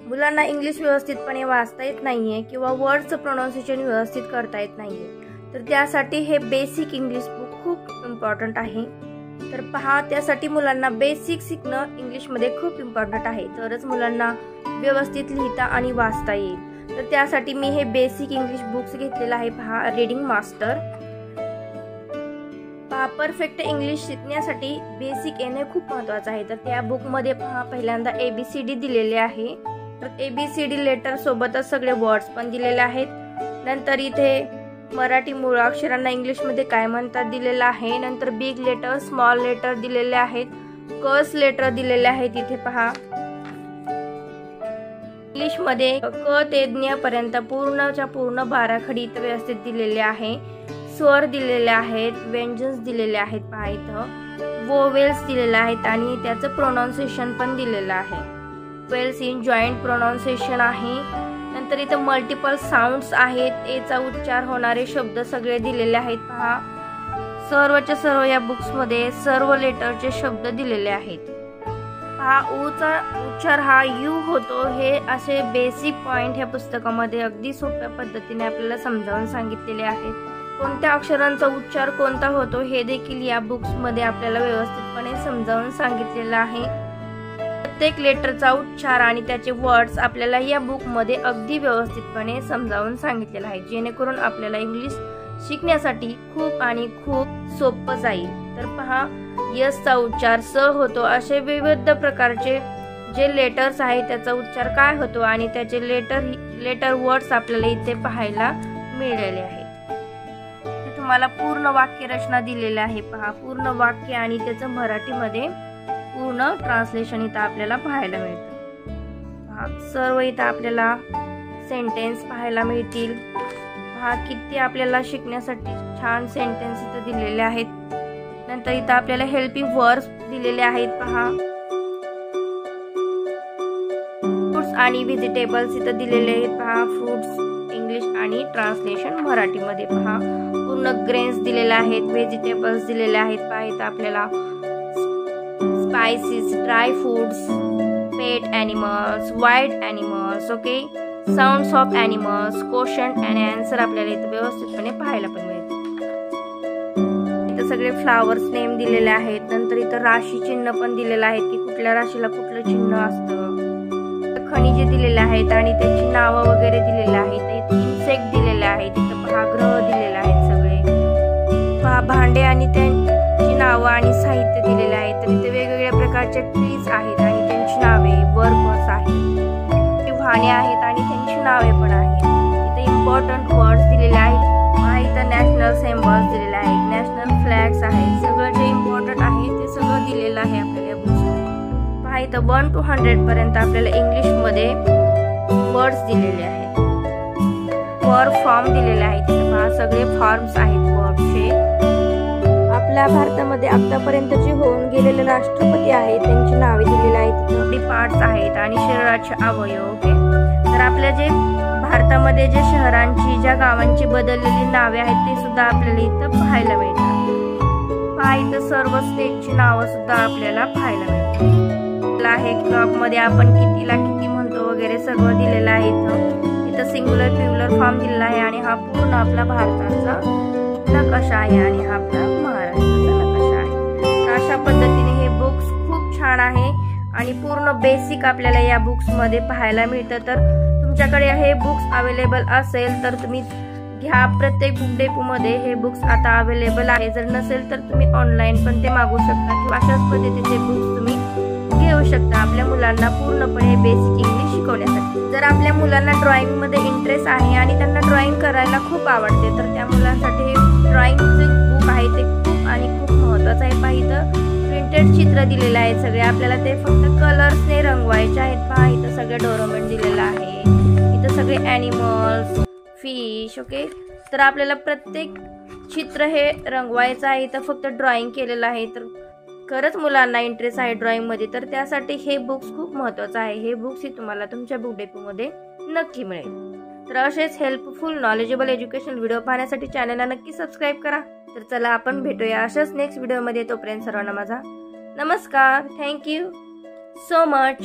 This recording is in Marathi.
मुलांना इंग्लिश व्यवस्थितपणे वाचता येत नाहीये किंवा वर्डचं प्रोनाउन्सिएशन व्यवस्थित करता येत नाहीये, तर त्यासाठी हे बेसिक इंग्लिश बुक खूप इम्पॉर्टंट आहे। तर पहा, त्यासाठी मुलांना बेसिक शिकणं इंग्लिशमध्ये खूप इम्पॉर्टंट आहे, तरच मुलांना व्यवस्थित लिहिता आणि वाचता येईल। तर त्यासाठी मी हे बेसिक इंग्लिश बुक्स घेतलेलं आहे। पहा, रीडिंग मास्टर। पहा, परफेक्ट इंग्लिश शिकण्यासाठी बेसिक येणे खूप महत्त्वाचं आहे। तर त्या बुकमध्ये पहा, पहिल्यांदा ABCD दिलेले आहे। तर ABCD लेटर सोबतच सगळे वर्ड्स पण दिलेले आहेत। नंतर इथे मराठी मूळ अक्षरांना इंग्लिशमध्ये काय म्हणतात दिलेलं आहे। नंतर बिग लेटर, स्मॉल लेटर दिलेले आहेत, कर्स लेटर दिलेले आहेत। इथे पहा, इंग्लिशमध्ये क ते ज्ञ पर्यंत पूर्णच्या पूर्ण बाराखडी इथे व्यवस्थित दिलेले आहे। स्वर दिलेले आहेत, व्यंजन्स दिलेले आहेत। पहा, इथं वोवेल्स दिलेले आहेत आणि त्याचं प्रोनाउन्सिएशन पण दिलेलं आहे। वेल्स इन जॉइंट प्रोनाउन्सिएशन आहे। नंतर इथं मल्टिपल साऊंड्स आहेत, एचा उच्चार होणारे शब्द सगळे दिलेले आहेत। पहा, सर्वच्या सर्व या बुक्स मध्ये सर्व लेटरचे शब्द दिलेले आहेत। पहा, ऊचा उच्चार हा यू होतो, हे असे बेसिक पॉइंट ह्या पुस्तकामध्ये अगदी सोप्या पद्धतीने आपल्याला समजावून सांगितलेले आहेत। कोणत्या अक्षरांचा उच्चार कोणता होतो हे देखील या बुक्स मध्ये आपल्याला व्यवस्थितपणे समजावून सांगितलेलं आहे। प्रत्येक लेटरचा उच्चार आणि त्याचे वर्ड्स आपल्याला या बुक मध्ये अगदी व्यवस्थितपणे समजावून सांगितलेलं आहे, जेणेकरून आपल्याला इंग्लिश शिकण्यासाठी खूप आणि खूप सोपं जाईल। तर पहा, यसचा उच्चार स होतो, असे विविध प्रकारचे जे लेटर्स आहेत त्याचा उच्चार काय होतो आणि त्याचे लेटर वर्ड्स आपल्याला इथे पाहायला मिळालेले आहेत। तुम्हाला पूर्ण वाक्य रचना दिलेली आहे। पहा, पूर्ण वाक्य आणि त्याचं मराठीमध्ये पूर्ण ट्रान्सलेशन इथं आपल्याला पाहायला मिळतं। पहा, सर्व इथं आपल्याला सेंटेन्स पाहायला मिळतील। पहा, किती आपल्याला शिकण्यासाठी छान सेंटेन्स इथं दिलेले आहेत। नंतर इथं आपल्याला हेल्पिंग वर्ब्स दिलेले आहेत। पहा, फ्रूट्स आणि व्हेजिटेबल्स इथं दिलेले आहेत। पहा, फ्रूट्स इंग्लिश आणि ट्रान्सलेशन मराठीमध्ये। पहा, पूर्ण ग्रेन्स दिलेले आहेत, व्हेजिटेबल्स दिलेले आहेत। पहा, इथं आपल्याला spices, dry foods, pet animals, wild animals, okay, sounds of animals, question and answer आपल्याला इथं व्यवस्थितपणे पाहायला पण मिळते। इथं सगळे फ्लावर्स नेम दिलेले आहेत। नंतर इथं राशी चिन्ह पण दिलेलं आहे की कुठल्या राशीला कुठलं चिन्ह असतं। खनिजे दिलेले आहेत आणि त्याची नावं वगैरे दिलेली आहेत। इथं इन्सेक्ट दिलेले आहेत। इथं पहा, ग्रह दिलेले आहेत सगळे। पहा, भांडे आणि त्यांची नावं आणि साहित्य दिलेले आहेत। तर इथे वेगवेगळ्या प्रकारचे ट्रीज आहेत आणि त्यांची नावे, वर्बस आहेत, वाहने आहेत आणि त्यांची नावे पण आहेत। इथे इम्पॉर्टंट वर्ड्स दिलेले आहेत। इथं नॅशनल सिम्बॉल्स दिलेले आहेत, नॅशनल फ्लॅग्स आहेत, सगळं जे इम्पॉर्टंट आहे ते सगळं दिलेलं आहे आपल्याला बुक्समध्ये। पहा, इथं 1 to 100 पर्यंत आपल्याला इंग्लिश मध्ये वर्ड्स दिलेले आहेत। वर्ब फॉर्म दिलेले आहेत। पहा, सगळे फॉर्म्स आहेत वर्बचे। आपल्या भारतामध्ये आतापर्यंत जे होऊन गेलेले राष्ट्रपती आहेत त्यांची नावे दिलेली आहेत। बॉडी पार्ट्स आहेत आणि शरीराचे अवयव, ओके। तर आपल्या जे भारतामध्ये जे शहरांची, ज्या गावांची बदललेली नावे आहेत ते सुद्धा आपल्याला इथं पाहायला मिळतात। पहा, इथं सर्व स्टेटची नावं सुद्धा आपल्याला पाहायला मिळतात आहे। क्लॉक मध्ये आपण कितीला किती म्हणतो वगैरे सर्व दिलेलं आहे। इथं सिंग्युलर प्लुरल फॉर्म दिलेला आहे आणि हा पूर्ण आपला भारताचा नकाशा आहे आणि हा आपला महाराष्ट्राचा नकाशा आहे। तर अशा पद्धतीने हे बुक्स खूप छान आहे आणि पूर्ण बेसिक आपल्याला या बुक्स मध्ये पाहायला मिळतं। तर तुमच्याकडे हे बुक्स अवेलेबल असेल तर तुम्ही घ्या। प्रत्येक बुक डेपो मध्ये हे बुक्स आता अवेलेबल आहे। जर नसेल तर तुम्ही ऑनलाईन पण ते मागवू शकता किंवा अशाच पद्धतीचे बुक्स तुम्ही घेऊ शकता आपल्या मुलांना पूर्णपणे बेसिक इंग्लिश शिकवण्यासाठी। जर आपल्या मुलांना ड्रॉइंग मध्ये इंटरेस्ट आहे आणि त्यांना ड्रॉइंग करायला खूप आवडते तर त्या मुलांसाठी हे ड्रॉइंगचे बुक आहे ते खूप आणि खूप महत्त्वाचं आहे। पहा, इथं प्रिंटेड चित्र दिलेले आहेत सगळे, आपल्याला ते फक्त कलर्सने रंगवायचे आहेत। पहा, इथं सगळे डोरेमॉन दिलेलं आहे, इथं सगळे ॲनिमल्स, फिश, ओके। तर आपल्याला प्रत्येक चित्र हे रंगवायचं आहे, इथं फक्त ड्रॉइंग केलेलं आहे। तर खरंच मुलांना इंटरेस्ट आहे ड्रॉइंग मध्ये तर त्यासाठी हे बुक्स खूप महत्त्वाचं आहे। हे बुक्स ही तुम्हाला तुमच्या बुक डेपो मध्ये नक्की मिळेल। तर असेच हेल्पफुल नॉलेजेबल एज्युकेशनल व्हिडिओ पाहण्यासाठी चॅनलला नक्की सबस्क्राईब करा। तर चला आपण भेटूया अशाच नेक्स्ट व्हिडिओ मध्ये। तोपर्यंत सर्वांना माझा नमस्कार। Thank you so much.